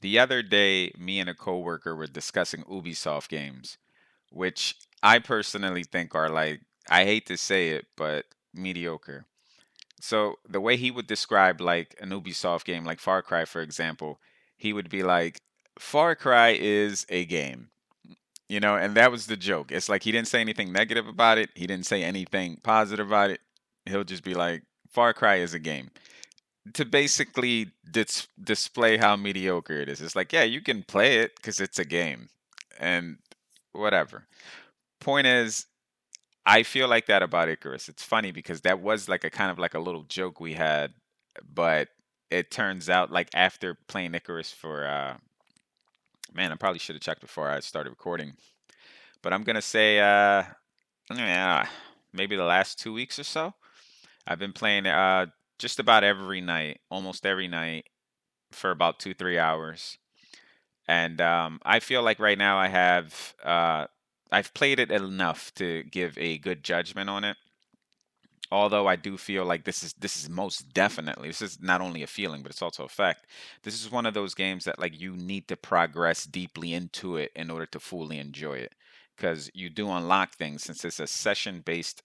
The other day, me and a coworker were discussing Ubisoft games, which I personally think are like, I hate to say it, but mediocre. So the way he would describe like an Ubisoft game, like Far Cry, for example, he would be like, Far Cry is a game, and that was the joke. It's like he didn't say anything negative about it, he didn't say anything positive about it. He'll just be like, Far Cry is a game to basically display how mediocre it is. It's like, yeah, you can play it because it's a game, and whatever. Point is, I feel like that about Icarus. It's funny because that was like a kind of like a little joke we had, but it turns out like after playing Icarus for man, I probably should have checked before I started recording, but I'm gonna say yeah, maybe the last 2 weeks or so. I've been playing just about every night, almost every night for about 2, 3 hours. And I feel like right now I've played it enough to give a good judgment on it. Although I do feel like this is most definitely, this is not only a feeling, but it's also a fact. This is one of those games that like you need to progress deeply into it in order to fully enjoy it. Because you do unlock things since it's a session based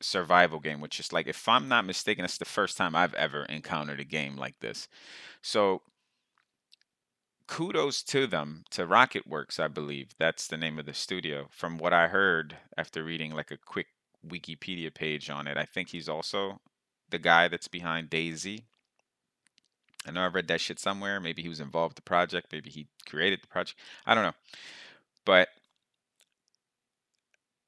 survival game, which is like, if I'm not mistaken, it's the first time I've ever encountered a game like this. So kudos to them, to Rocketworks, I believe. That's the name of the studio. From what I heard after reading like a quick Wikipedia page on it, I think he's also the guy that's behind Daisy. I know I read that shit somewhere. Maybe he was involved with the project. Maybe he created the project. I don't know. But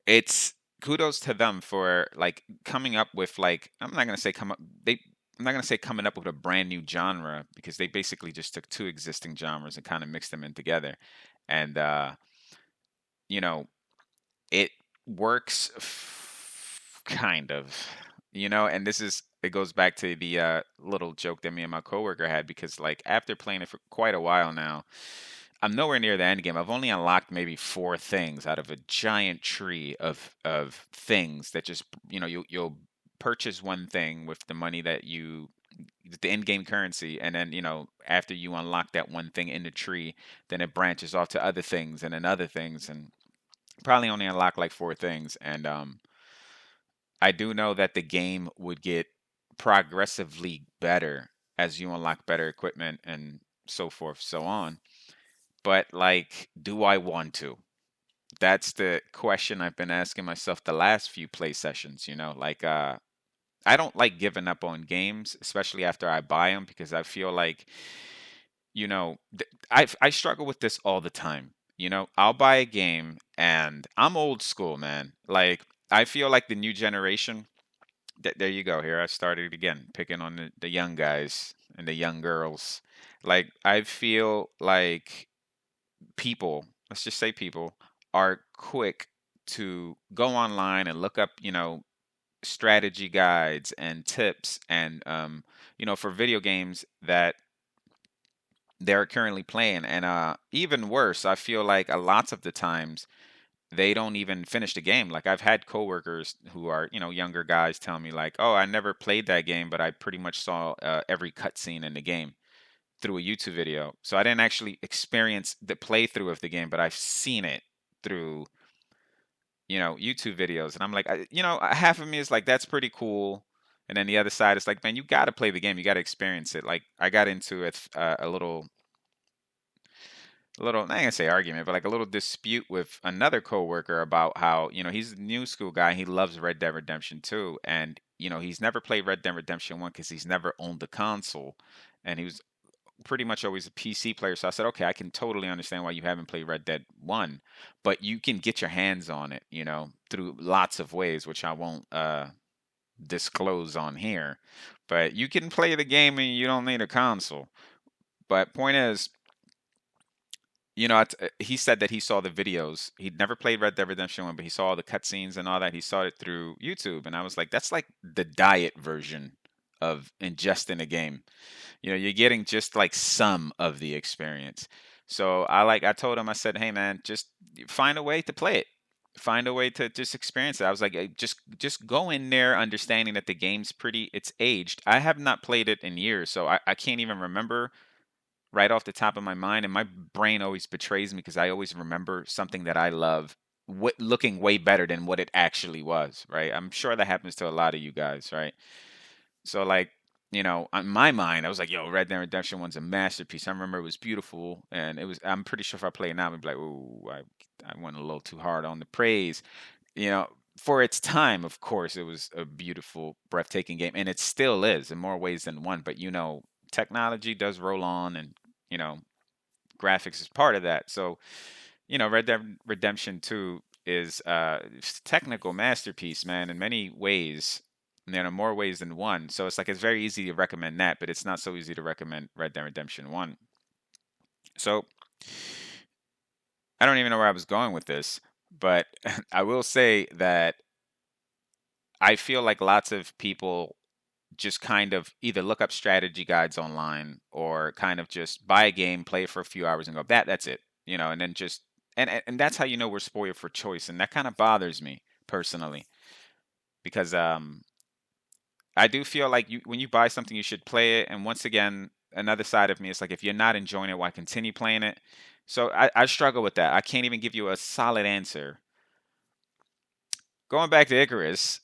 it's kudos to them for like coming up with like, I'm not gonna say come up they I'm not gonna say coming up with a brand new genre, because they basically just took two existing genres and kind of mixed them in together. And you know, it works kind of, and it goes back to the little joke that me and my coworker had, because like after playing it for quite a while now, I'm nowhere near the end game. I've only unlocked maybe four things out of a giant tree of things that just, you'll purchase one thing with the money that the in-game currency, and then after you unlock that one thing in the tree, then it branches off to other things and then other things, and probably only unlock like four things. And I do know that the game would get progressively better as you unlock better equipment and so forth, so on. But like, do I want to? That's the question I've been asking myself the last few play sessions, like I don't like giving up on games, especially after I buy them, because I feel like, I struggle with this all the time. I'll buy a game and I'm old school, man. Like, I feel like the new generation, there you go. Here I started again, picking on the young guys and the young girls. Like, I feel like people, let's just say people, are quick to go online and look up, strategy guides and tips, and for video games that they're currently playing. And even worse, I feel like a lots of the times they don't even finish the game. Like, I've had coworkers who are, younger guys tell me like, "Oh, I never played that game, but I pretty much saw every cutscene in the game through a YouTube video. So I didn't actually experience the playthrough of the game, but I've seen it through, YouTube videos." And I'm like, half of me is like, that's pretty cool. And then the other side is like, man, you got to play the game. You got to experience it. Like, I got into a little, I'm not gonna say argument, but like a little dispute with another coworker about how, he's a new school guy. And he loves Red Dead Redemption 2. And, he's never played Red Dead Redemption 1 because he's never owned the console. And he was pretty much always a PC player. So I said, okay, I can totally understand why you haven't played Red Dead 1, but you can get your hands on it, through lots of ways, which I won't disclose on here. But you can play the game and you don't need a console. But point is, he said that he saw the videos. He'd never played Red Dead Redemption 1, but he saw all the cutscenes and all that. He saw it through YouTube. And I was like, that's like the diet version of ingesting a game. You're getting just like some of the experience. So I told him, I said, hey man, just find a way to play it. Find a way to just experience it. I was like, just go in there understanding that the game's it's aged. I have not played it in years, so I can't even remember right off the top of my mind, and my brain always betrays me because I always remember something that I love looking way better than what it actually was, right? I'm sure that happens to a lot of you guys, right? So like, on my mind, I was like, "Yo, Red Dead Redemption One's a masterpiece." I remember it was beautiful, and it was. I'm pretty sure if I play it now, I'd be like, "Ooh, I went a little too hard on the praise." You know, for its time, of course, it was a beautiful, breathtaking game, and it still is in more ways than one. But technology does roll on, and you know, graphics is part of that. So Red Dead Redemption 2 is technical masterpiece, man, in many ways. More ways than one. So it's like it's very easy to recommend that, but it's not so easy to recommend Red Dead Redemption 1. So I don't even know where I was going with this, but I will say that I feel like lots of people just kind of either look up strategy guides online or kind of just buy a game, play it for a few hours, and go, that's it, and then just and that's how we're spoiled for choice, and that kind of bothers me personally because I do feel like when you buy something, you should play it, and once again, another side of me is like if you're not enjoying it, why continue playing it? So I struggle with that. I can't even give you a solid answer. Going back to Icarus,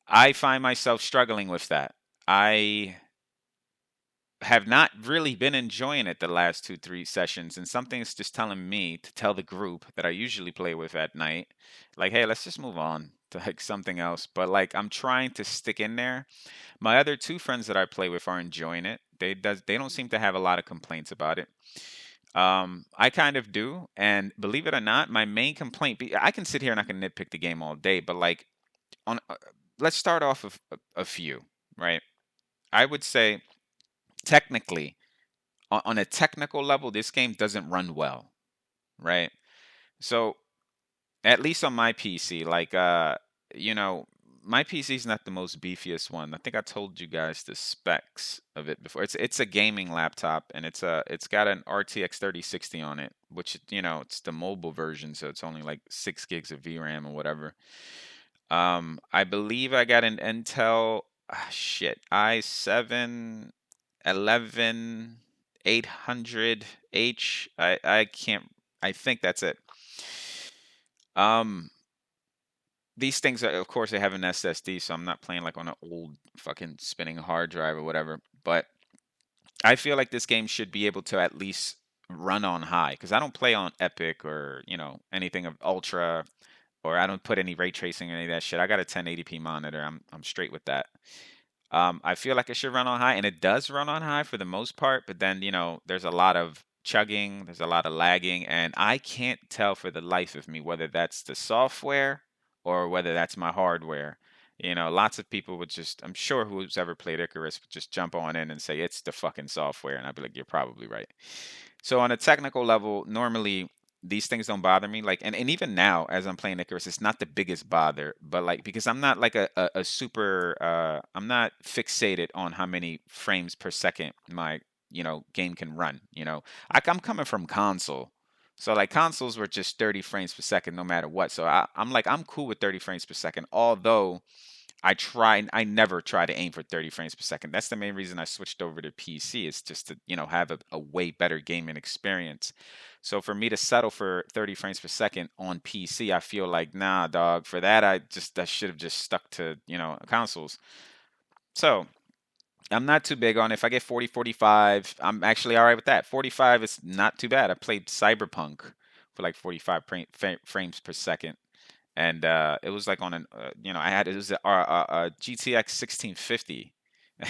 I find myself struggling with that. I have not really been enjoying it the last 2, 3 sessions, and something's just telling me to tell the group that I usually play with at night, like, hey, let's just move on to like something else. But like, I'm trying to stick in there. My other two friends that I play with are enjoying it. They don't seem to have a lot of complaints about it. I kind of do, and believe it or not, my main complaint. I can sit here and I can nitpick the game all day, but like on, let's start off with a few, right? I would say technically on a technical level, this game doesn't run well, right? So at least on my PC, like you know, my PC is not the most beefiest one. I think I told you guys the specs of it before. It's a gaming laptop, and it's got an RTX 3060 on it, which it's the mobile version, so it's only like 6 gigs of VRAM or whatever. I believe I got an Intel i7 11 800H. I can't. I think that's it. Um, these things are, of course, they have an SSD, so I'm not playing like on an old fucking spinning hard drive or whatever. But I feel like this game should be able to at least run on high because I don't play on Epic or anything of Ultra, or I don't put any ray tracing or any of that shit. I got a 1080p monitor. I'm straight with that. I feel like it should run on high, and it does run on high for the most part. But then, there's a lot of chugging, there's a lot of lagging, and I can't tell for the life of me whether that's the software or whether that's my hardware. Lots of people would just, I'm sure who's ever played Icarus would just jump on in and say it's the fucking software, and I'd be like, you're probably right. So on a technical level, normally these things don't bother me. Like, and even now, as I'm playing Icarus, it's not the biggest bother, but like because I'm not like a super I'm not fixated on how many frames per second my game can run. I'm coming from console. So like consoles were just 30 frames per second no matter what. So I'm like I'm cool with 30 frames per second, although I never try to aim for 30 frames per second. That's the main reason I switched over to PC is just to, have a way better gaming experience. So for me to settle for 30 frames per second on PC, I feel like, nah, dog, for that, I should have just stuck to, consoles. So I'm not too big on it. If I get 40, 45, I'm actually all right with that. 45 is not too bad. I played Cyberpunk for like 45 frames per second, and it was like on I had it was a GTX 1650.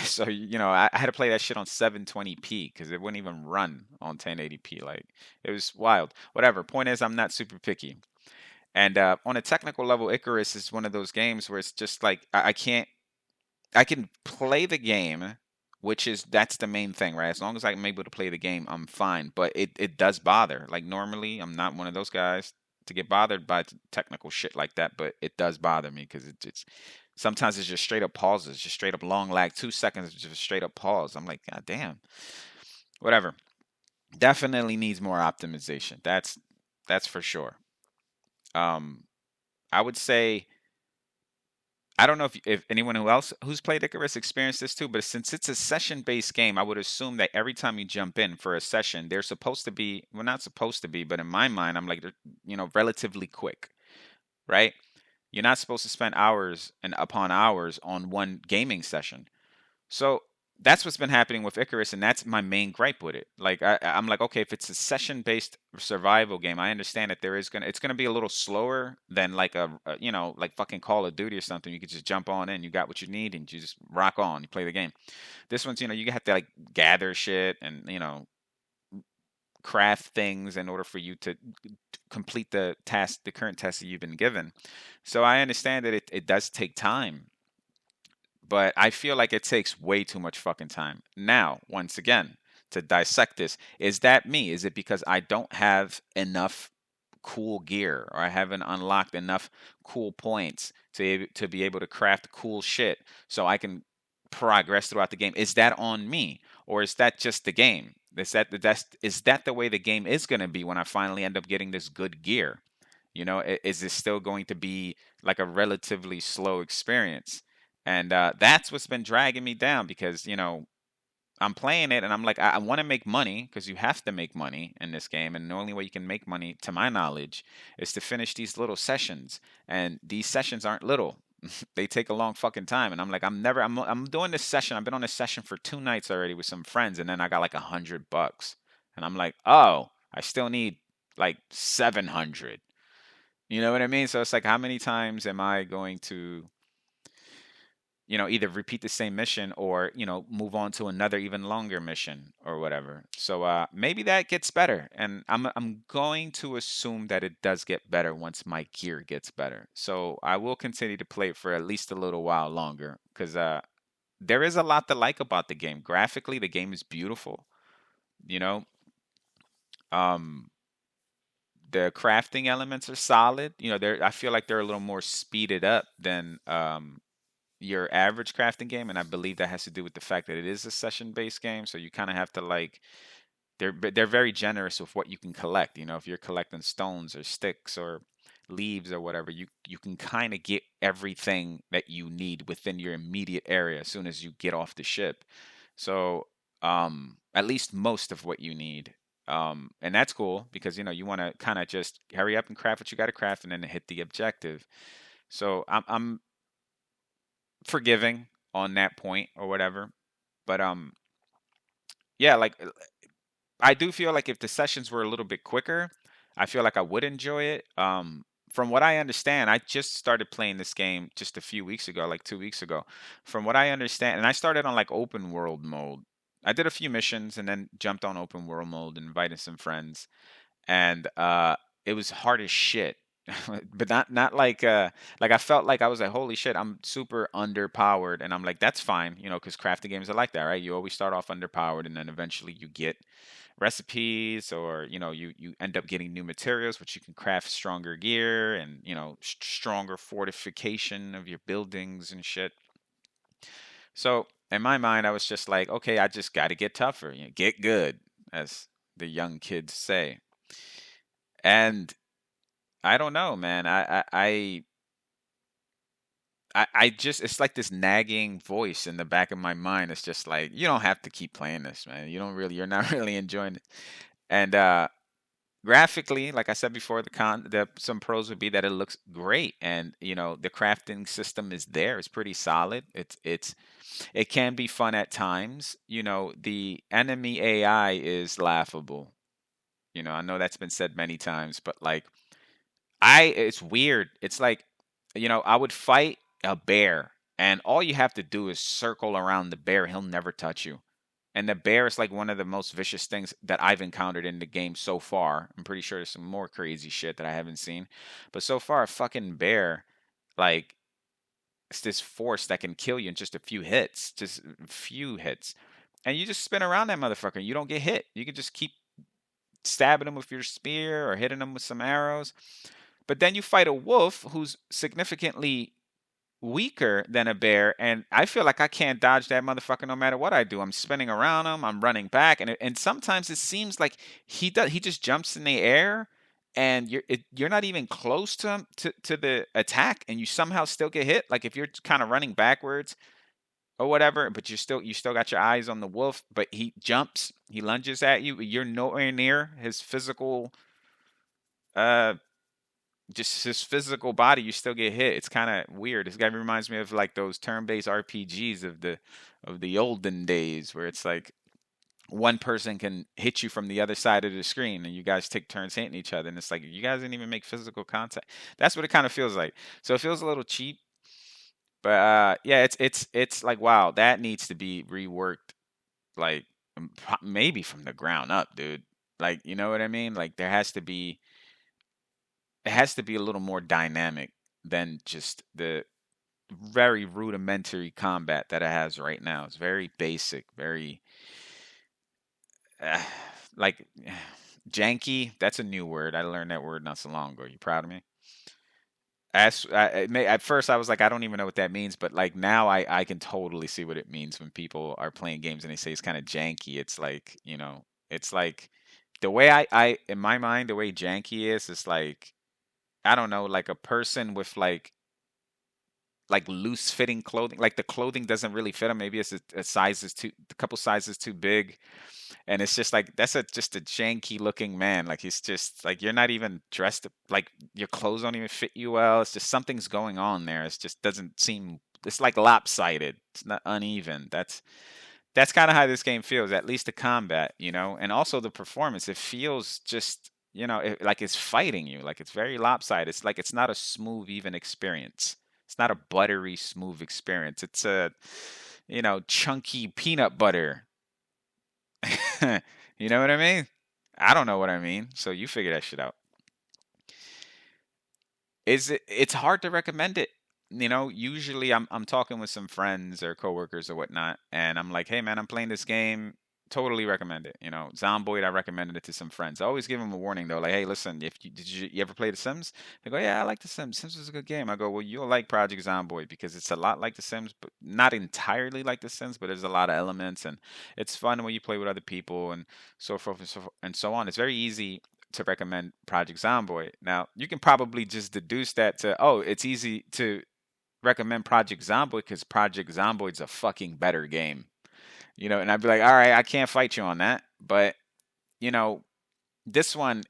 So I had to play that shit on 720p because it wouldn't even run on 1080p. Like it was wild. Whatever. Point is, I'm not super picky. And on a technical level, Icarus is one of those games where it's just like I can't. I can play the game, which is that's the main thing, right? As long as I'm able to play the game, I'm fine. But it does bother. Like normally, I'm not one of those guys to get bothered by technical shit like that, but it does bother me because it's sometimes it's just straight up pauses, just straight up long lag, 2 seconds, just straight up pause. I'm like, God damn, whatever. Definitely needs more optimization. That's for sure. Um, I would say I don't know if anyone who else who's played Icarus experienced this too, but since it's a session-based game, I would assume that every time you jump in for a session, they're supposed to be, well, not supposed to be, but in my mind, I'm like, they're, relatively quick, right? You're not supposed to spend hours and upon hours on one gaming session. So that's what's been happening with Icarus, and that's my main gripe with it. Like I'm like, okay, if it's a session-based survival game, I understand that it's gonna be a little slower than like like fucking Call of Duty or something. You could just jump on in, you got what you need, and you just rock on, you play the game. This one's, you have to like gather shit and craft things in order for you to complete the task, the current task that you've been given. So I understand that it does take time, but I feel like it takes way too much fucking time. Now, once again, to dissect this, is that me? Is it because I don't have enough cool gear, or I haven't unlocked enough cool points to be able to craft cool shit so I can progress throughout the game? Is that on me, or is that just the game? Is that the way the game is going to be when I finally end up getting this good gear? Is this still going to be like a relatively slow experience? And that's what's been dragging me down, because I'm playing it and I'm like, I want to make money, because you have to make money in this game, and the only way you can make money, to my knowledge, is to finish these little sessions. And these sessions aren't little; they take a long fucking time. And I'm like, I'm doing this session. I've been on this session for 2 nights already with some friends, and then I got like $100, and I'm like, oh, I still need like 700. You know what I mean? So it's like, how many times am I going to, either repeat the same mission, or, move on to another even longer mission or whatever. So maybe that gets better. And I'm going to assume that it does get better once my gear gets better. So I will continue to play it for at least a little while longer, because there is a lot to like about the game. Graphically, the game is beautiful. You know, um, the crafting elements are solid. I feel like they're a little more speeded up than your average crafting game, and I believe that has to do with the fact that it is a session-based game. So you kind of have to like, they're very generous with what you can collect. If you're collecting stones or sticks or leaves or whatever, you can kind of get everything that you need within your immediate area as soon as you get off the ship. So at least most of what you need. And that's cool, because you want to kind of just hurry up and craft what you got to craft, and then hit the objective. So I'm forgiving on that point or whatever. But yeah, like I do feel like if the sessions were a little bit quicker, I feel like I would enjoy it. From what I understand, I just started playing this game just a few weeks ago, like 2 weeks ago. From what I understand, and I started on like open world mode. I did a few missions and then jumped on open world mode and invited some friends, and it was hard as shit. But not like I felt like I was like, holy shit, I'm super underpowered, and I'm like, that's fine, because crafting games are like that, right? You always start off underpowered, and then eventually you get recipes, or you end up getting new materials, which you can craft stronger gear, and stronger fortification of your buildings and shit. So in my mind, I was just like, okay, I just got to get tougher, get good, as the young kids say. And I don't know, man. I just, it's like this nagging voice in the back of my mind. It's just like, you don't have to keep playing this, man. You're not really enjoying it. And graphically, like I said before, some pros would be that it looks great, and the crafting system is there. It's pretty solid. It can be fun at times. The enemy AI is laughable. I know that's been said many times, but like, it's weird. It's like, I would fight a bear, and all you have to do is circle around the bear. He'll never touch you. And the bear is like one of the most vicious things that I've encountered in the game so far. I'm pretty sure there's some more crazy shit that I haven't seen. But so far, a fucking bear, like, it's this force that can kill you in just a few hits. Just a few hits. And you just spin around that motherfucker, and you don't get hit. You can just keep stabbing him with your spear or hitting him with some arrows. But then you fight a wolf who's significantly weaker than a bear, and I feel like I can't dodge that motherfucker no matter what I do. I'm spinning around him, I'm running back, and sometimes it seems like he just jumps in the air, and you're not even close to him, to the attack, and you somehow still get hit. Like if you're kind of running backwards or whatever, but you still got your eyes on the wolf, but he jumps, he lunges at you, you're nowhere near his physical, uh just his physical body, you still get hit. It's kind of weird. This guy reminds me of like those turn-based RPGs of the olden days, where it's like one person can hit you from the other side of the screen and you guys take turns hitting each other, and it's like you guys didn't even make physical contact. That's what it kind of feels like. So it feels a little cheap, but yeah, it's like, wow, that needs to be reworked, like maybe from the ground up, dude. Like, you know what I mean? Like it has to be a little more dynamic than just the very rudimentary combat that it has right now. It's very basic, very uh, like janky. That's a new word. I learned that word not so long ago. You proud of me? At first, I was like, I don't even know what that means, but like now, I can totally see what it means when people are playing games and they say it's kind of janky. It's like, it's like the way in my mind, the way janky is like, I don't know, like a person with like loose fitting clothing, like the clothing doesn't really fit them. Maybe it's a couple sizes too big, and it's just like that's just a janky looking man. Like he's just like, you're not even dressed, like your clothes don't even fit you well. It's just something's going on there. It just doesn't seem. It's like lopsided. It's not uneven. That's kind of how this game feels. At least the combat, and also the performance. It feels just, like it's fighting you. Like it's very lopsided. It's like it's not a smooth, even experience. It's not a buttery, smooth experience. It's a, chunky peanut butter. You know what I mean? I don't know what I mean. So you figure that shit out. It's hard to recommend it. Usually I'm talking with some friends or coworkers or whatnot, and I'm like, hey man, I'm playing this game. Totally recommend it. Zomboid, I recommended it to some friends. I always give them a warning though, like, hey, listen, if you ever play The Sims? They go, yeah, I like The Sims. Sims is a good game. I go, well, you'll like Project Zomboid because it's a lot like The Sims, but not entirely like The Sims, but there's a lot of elements, and it's fun when you play with other people and so forth and so on. It's very easy to recommend Project Zomboid. Now, you can probably just deduce that to, oh, it's easy to recommend Project Zomboid because Project Zomboid's a fucking better game. And I'd be like, all right, I can't fight you on that. But, you know, this one,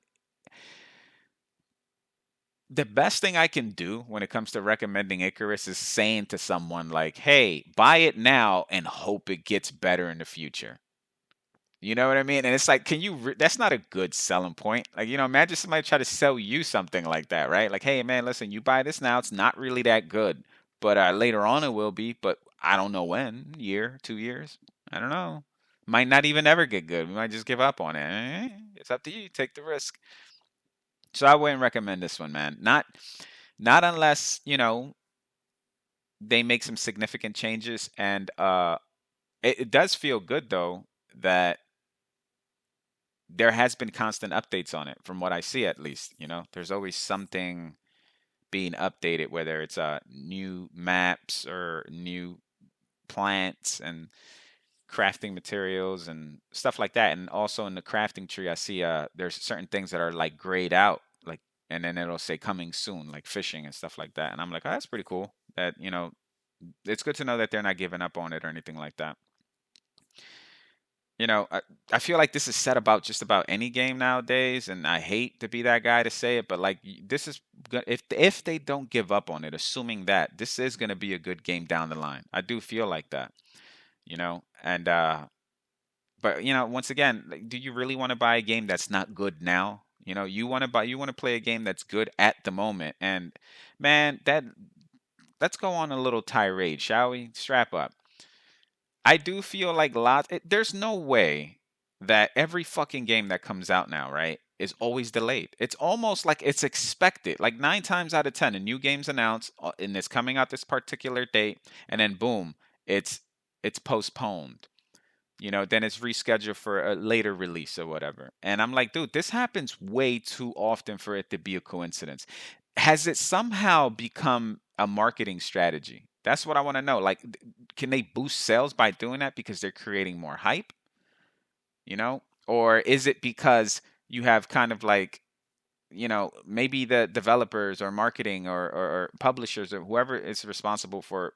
the best thing I can do when it comes to recommending Icarus is saying to someone like, hey, buy it now and hope it gets better in the future. You know what I mean? And it's like, that's not a good selling point. Like, imagine somebody try to sell you something like that, right? Like, hey, man, listen, you buy this now, it's not really that good. But later on it will be, but I don't know when, year, 2 years. I don't know. Might not even ever get good. We might just give up on it. It's up to you. Take the risk. So I wouldn't recommend this one, man. Not unless, they make some significant changes. And it does feel good though that there has been constant updates on it from what I see, at least. There's always something being updated, whether it's new maps or new plants and crafting materials and stuff like that. And also in the crafting tree, I see there's certain things that are like grayed out, like, and then it'll say coming soon, like fishing and stuff like that. And I'm like, oh, that's pretty cool. That it's good to know that they're not giving up on it or anything like that. I feel like this is said about just about any game nowadays, and I hate to be that guy to say it, but like this is if they don't give up on it, assuming that this is going to be a good game down the line. I do feel like that, and but once again, like, do you really want to buy a game that's not good now? You want to play a game that's good at the moment, and man, let's go on a little tirade, shall we? Strap up. I do feel like there's no way that every fucking game that comes out now, right, is always delayed. It's almost like it's expected. Like 9 times out of 10, a new game's announced and it's coming out this particular date, and then boom, it's postponed. Then it's rescheduled for a later release or whatever. And I'm like, dude, this happens way too often for it to be a coincidence. Has it somehow become a marketing strategy? That's what I want to know. Like, can they boost sales by doing that because they're creating more hype? Or is it because you have kind of like, maybe the developers or marketing or publishers or whoever is responsible for,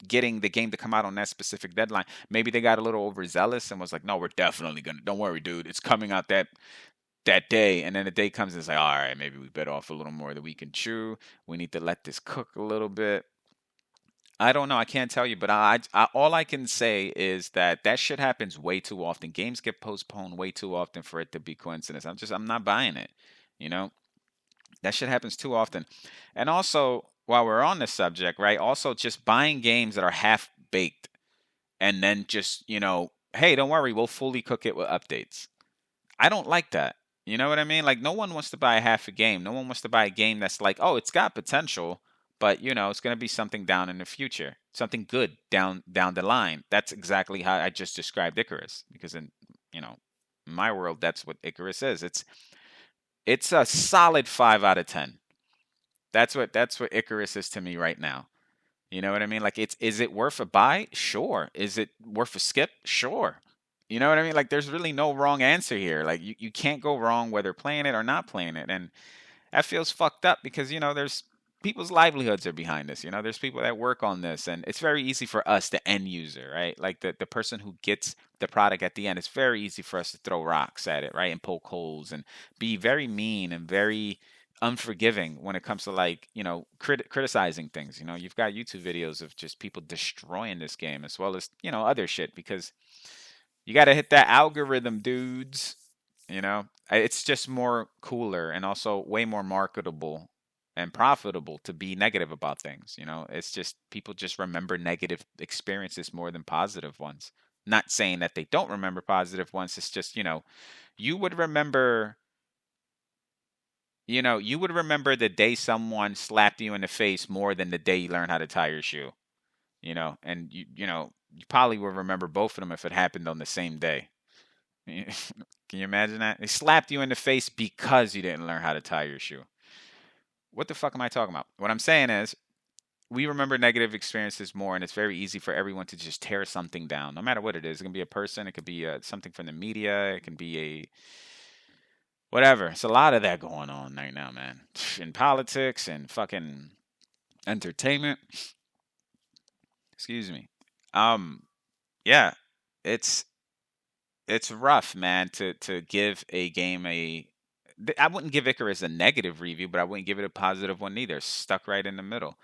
getting the game to come out on that specific deadline. Maybe they got a little overzealous and was like, "No, we're definitely gonna. Don't worry, dude. It's coming out that day." And then the day comes and it's like, "All right, maybe we bit off a little more than we can chew. We need to let this cook a little bit." I don't know. I can't tell you, but all I can say is that that shit happens way too often. Games get postponed way too often for it to be coincidence. I'm not buying it. You know, that shit happens too often. And also, while we're on this subject, right? Also, just buying games that are half baked and then just, hey, don't worry, we'll fully cook it with updates. I don't like that. You know what I mean? Like, no one wants to buy half a game. No one wants to buy a game that's like, oh, it's got potential, but it's going to be something down in the future, something good down the line. That's exactly how I just described Icarus, because you know, in my world, that's what Icarus is. It's a solid 5 out of 10. That's what Icarus is to me right now. You know what I mean? Like, is it worth a buy? Sure. Is it worth a skip? Sure. You know what I mean? Like, there's really no wrong answer here. Like, you can't go wrong whether playing it or not playing it. And that feels fucked up because, there's people's livelihoods are behind this. There's people that work on this. And it's very easy for us, the end user, right? Like, the person who gets the product at the end, it's very easy for us to throw rocks at it, right? And poke holes and be very mean and very unforgiving when it comes to, like, criticizing things. You've got YouTube videos of just people destroying this game as well as, other shit, because you got to hit that algorithm, dudes. It's just more cooler and also way more marketable and profitable to be negative about things. It's just people just remember negative experiences more than positive ones. Not saying that they don't remember positive ones. It's just, you would remember, the day someone slapped you in the face more than the day you learned how to tie your shoe. And you probably will remember both of them if it happened on the same day. Can you imagine that? They slapped you in the face because you didn't learn how to tie your shoe. What the fuck am I talking about? What I'm saying is, we remember negative experiences more, and it's very easy for everyone to just tear something down, no matter what it is. It can be a person, it could be something from the media, it can be a whatever. It's a lot of that going on right now, man. In politics and fucking entertainment. Excuse me. Um, yeah, it's it's rough, man, to give a game I wouldn't give Icarus a negative review, but I wouldn't give it a positive one either. Stuck right in the middle.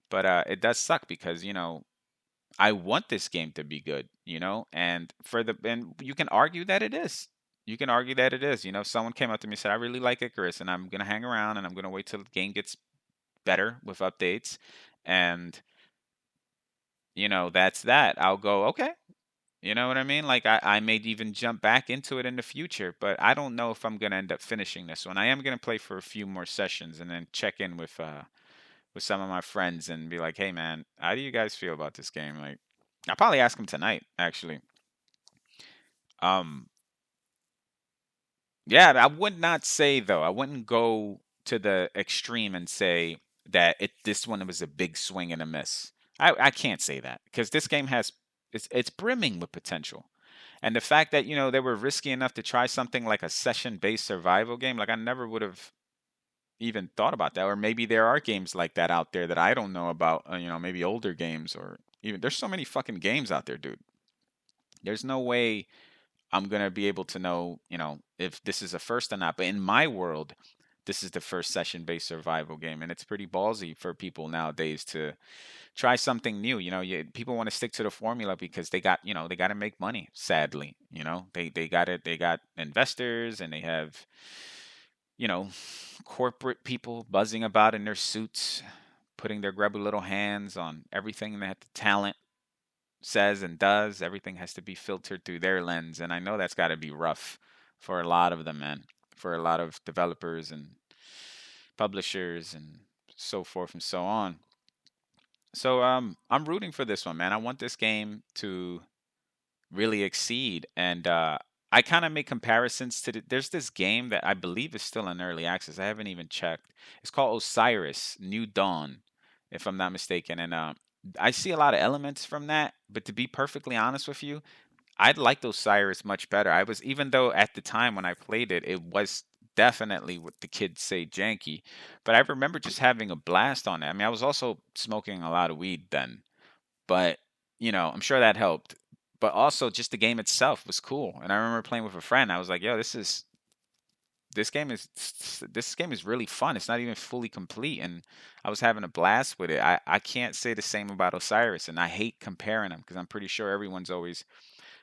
But it does suck because, I want this game to be good, and you can argue that it is. You can argue that it is. Someone came up to me and said, "I really like Icarus, and I'm gonna hang around, and I'm gonna wait till the game gets better with updates." And that's that. I'll go, okay. You know what I mean? Like, I may even jump back into it in the future, but I don't know if I'm gonna end up finishing this one. I am gonna play for a few more sessions and then check in with some of my friends and be like, "Hey, man, how do you guys feel about this game?" Like, I'll probably ask them tonight, actually. Um, yeah, I would not say though. I wouldn't go to the extreme and say that this one was a big swing and a miss. I can't say that because this game has it's brimming with potential. And the fact that, they were risky enough to try something like a session-based survival game, like I never would have even thought about that. Or maybe there are games like that out there that I don't know about, maybe older games or even there's so many fucking games out there, dude. There's no way I'm going to be able to know, if this is a first or not. But in my world, this is the first session-based survival game, and it's pretty ballsy for people nowadays to try something new. People want to stick to the formula because they got to make money. Sadly, they got investors and they have, you know, corporate people buzzing about in their suits, putting their grubby little hands on everything that the talent says and does. Everything has to be filtered through their lens, and I know that's got to be rough for a lot of them, man. For a lot of developers and publishers and so forth and so on. So I'm rooting for this one, man. I want this game to really exceed, and I kind of make comparisons to there's this game that I believe is still in early access. I haven't even checked. It's called Osiris New Dawn, if I'm not mistaken, and I see a lot of elements from that. But to be perfectly honest with you, I'd like Osiris much better. I was even though at the time when I played it, it was definitely what the kids say janky. But I remember just having a blast on it. I mean, I was also smoking a lot of weed then, but I'm sure that helped. But also, just the game itself was cool, and I remember playing with a friend. I was like, "Yo, this game is really fun. It's not even fully complete, and I was having a blast with it. I can't say the same about Osiris, and I hate comparing them because I'm pretty sure everyone's always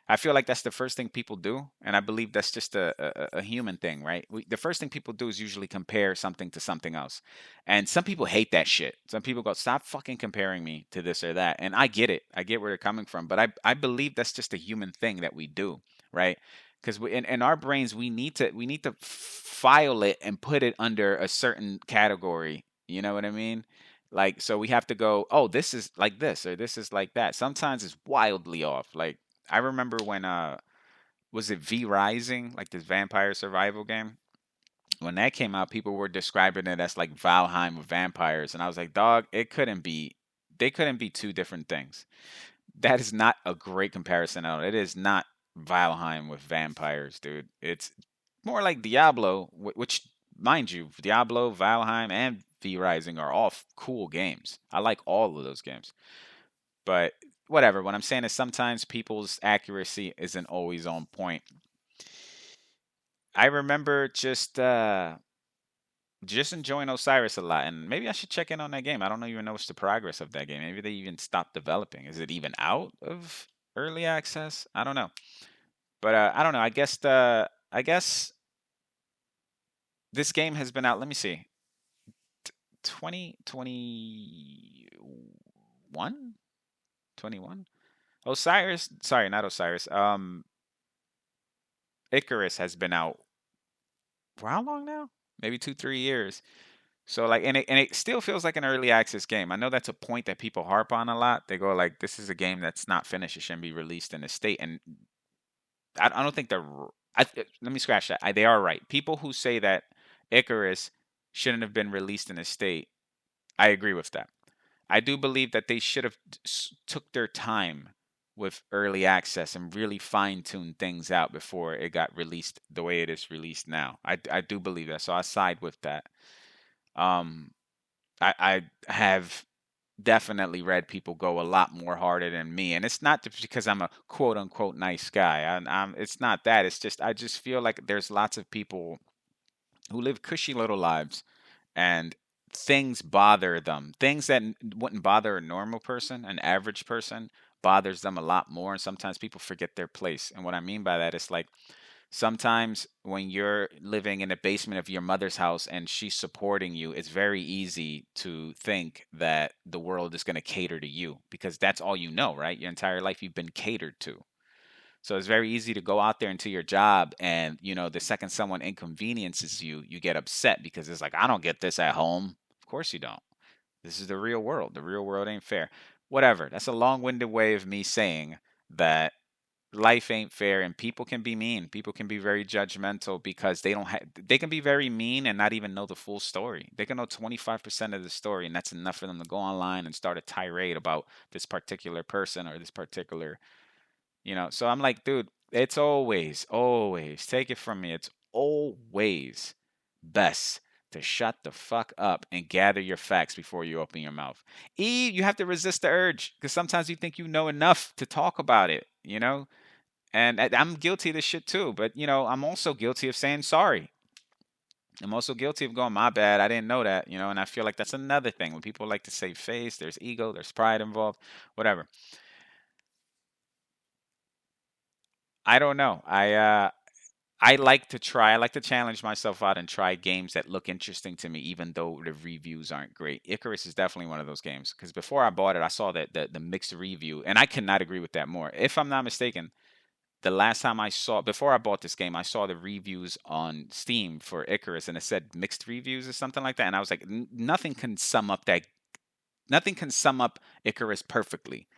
I feel like that's the first thing people do, and I believe that's just a human thing, right? The first thing people do is usually compare something to something else, and some people hate that shit. Some people go, "Stop fucking comparing me to this or that," and I get it. I get where they're coming from, but I believe that's just a human thing that we do, right? Because in our brains we need to file it and put it under a certain category. You know what I mean? Like, so we have to go, oh, this is like this or this is like that. Sometimes it's wildly off. Like, I remember when was it V Rising, like this vampire survival game? When that came out, people were describing it as like Valheim with vampires, and I was like, dog, it couldn't be. They couldn't be two different things. That is not a great comparison at all. It is not Valheim with vampires, dude. It's more like Diablo, which, mind you, Diablo, Valheim, and V Rising are all cool games. I like all of those games. But whatever. What I'm saying is sometimes people's accuracy isn't always on point. I remember just enjoying Osiris a lot, and maybe I should check in on that game. I don't even know what's the progress of that game. Maybe they even stopped developing. Is it even out of early access? I don't know. But I don't know. I guess this game has been out. Let me see. 2021, 21. Osiris, sorry, not Osiris. Icarus has been out for how long now? Maybe 2, 3 years. So like, and it still feels like an early access game. I know that's a point that people harp on a lot. They go like, "This is a game that's not finished. It shouldn't be released in the state." And I don't think let me scratch that. They are right. People who say that Icarus shouldn't have been released in the state, I agree with that. I do believe that they should have took their time with early access and really fine-tuned things out before it got released the way it is released now. I do believe that, so I side with that. Um, I have definitely read people go a lot more harder than me, and it's not just because I'm a quote unquote nice guy. It's not that. It's just I just feel like there's lots of people who live cushy little lives and things bother them. Things that wouldn't bother a normal person, an average person, bothers them a lot more. And sometimes people forget their place. And what I mean by that is like sometimes when you're living in the basement of your mother's house and she's supporting you, it's very easy to think that the world is going to cater to you because that's all you know, right? Your entire life you've been catered to. So it's very easy to go out there into your job and, the second someone inconveniences you, you get upset because it's like, I don't get this at home. Of course you don't. This is the real world. The real world ain't fair. Whatever. That's a long-winded way of me saying that life ain't fair and people can be mean. People can be very judgmental because they can be very mean and not even know the full story. They can know 25% of the story and that's enough for them to go online and start a tirade about this particular person or this particular so I'm like, dude, it's always, take it from me, it's always best to shut the fuck up and gather your facts before you open your mouth. You have to resist the urge because sometimes you think you know enough to talk about it. And I'm guilty of this shit too, but I'm also guilty of saying sorry. I'm also guilty of going, my bad, I didn't know that, and I feel like that's another thing. When people like to save face, there's ego, there's pride involved, whatever. I don't know. I like to challenge myself out and try games that look interesting to me, even though the reviews aren't great. Icarus is definitely one of those games because before I bought it, I saw that the mixed review, and I cannot agree with that more. If I'm not mistaken, the last time before I bought this game, I saw the reviews on Steam for Icarus, and it said mixed reviews or something like that, and I was like, nothing can sum up that. Nothing can sum up Icarus perfectly.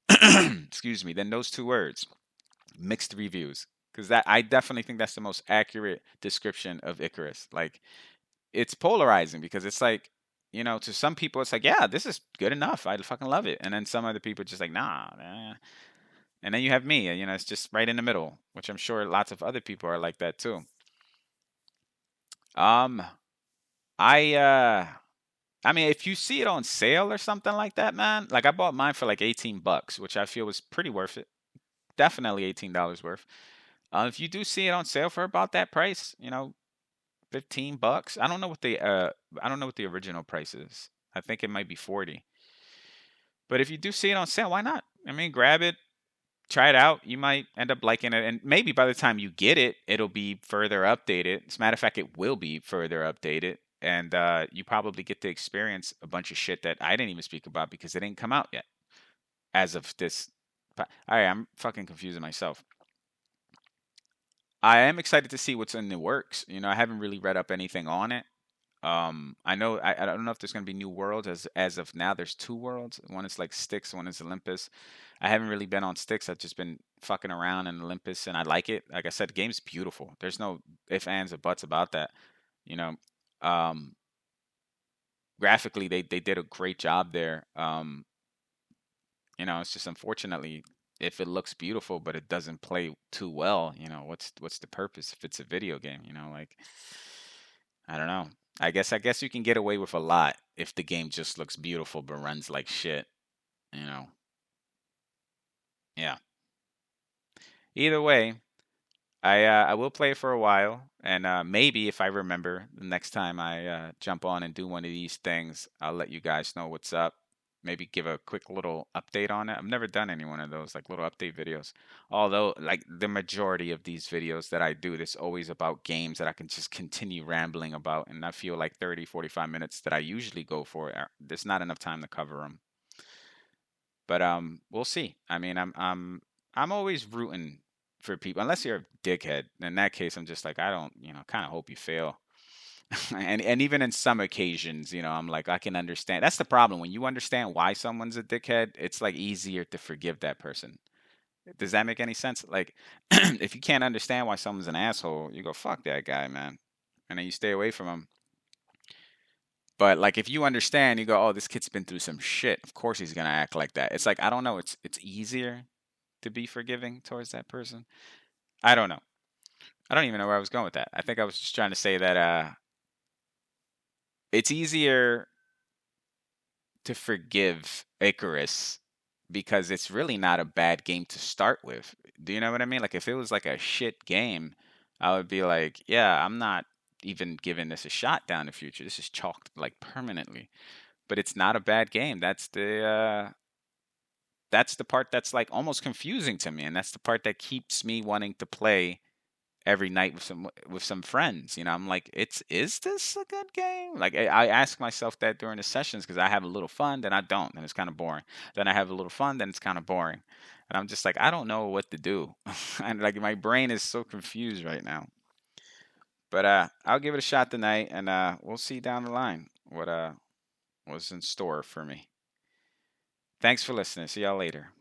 Excuse me. Then those two words, mixed reviews, because that I definitely think that's the most accurate description of Icarus. Like it's polarizing because it's like to some people it's like yeah this is good enough I fucking love it, and then some other people are just like nah, and then you have me, it's just right in the middle, which I'm sure lots of other people are like that too. Um, I I mean, if you see it on sale or something like that, man, like I bought mine for like 18 bucks, which I feel was pretty worth it. Definitely $18 worth. If you do see it on sale for about that price, 15 bucks. I don't know what the original price is. I think it might be 40. But if you do see it on sale, why not? I mean, grab it, try it out. You might end up liking it, and maybe by the time you get it, it'll be further updated. As a matter of fact, it will be further updated, and you probably get to experience a bunch of shit that I didn't even speak about because it didn't come out yet. As of this, all right, I'm fucking confusing myself. I am excited to see what's in the works. I haven't really read up anything on it. I know I don't know if there's gonna be new worlds as of now. There's two worlds. One is like Styx, one is Olympus. I haven't really been on Styx. I've just been fucking around in Olympus, and I like it. Like I said, the game's beautiful. There's no ifs, ands, or buts about that. You know, um, graphically they did a great job there. It's just unfortunately if it looks beautiful but it doesn't play too well, what's the purpose if it's a video game? Like I don't know. I guess you can get away with a lot if the game just looks beautiful but runs like shit. You know. Yeah. Either way, I will play it for a while, and maybe if I remember the next time I jump on and do one of these things, I'll let you guys know what's up. Maybe give a quick little update on it. I've never done any one of those like little update videos. Although like the majority of these videos that I do, it's always about games that I can just continue rambling about, and I feel like 30, 45 minutes that I usually go for, there's not enough time to cover them. But we'll see. I mean, I'm always rooting for people, unless you're a dickhead. In that case, I'm just like, I don't, kind of hope you fail. And even in some occasions, I'm like, I can understand. That's the problem. When you understand why someone's a dickhead, it's like easier to forgive that person. Does that make any sense? Like, if you can't understand why someone's an asshole, you go, fuck that guy, man. And then you stay away from him. But like if you understand, you go, "Oh, this kid's been through some shit. Of course he's gonna act like that." It's like I don't know. It's easier to be forgiving towards that person. I don't know. I don't even know where I was going with that. I think I was just trying to say that it's easier to forgive Icarus because it's really not a bad game to start with. Do you know what I mean? Like if it was like a shit game, I would be like, "Yeah, I'm not even giving this a shot down the future. This is chalked like permanently." But it's not a bad game. That's the part that's like almost confusing to me, and that's the part that keeps me wanting to play every night with some friends. I'm like, it's is this a good game? Like I ask myself that during the sessions because I have a little fun, then I don't, then it's kind of boring. Then I have a little fun, then it's kind of boring, and I'm just like, I don't know what to do, and like my brain is so confused right now. But I'll give it a shot tonight, and we'll see down the line what was in store for me. Thanks for listening. See y'all later.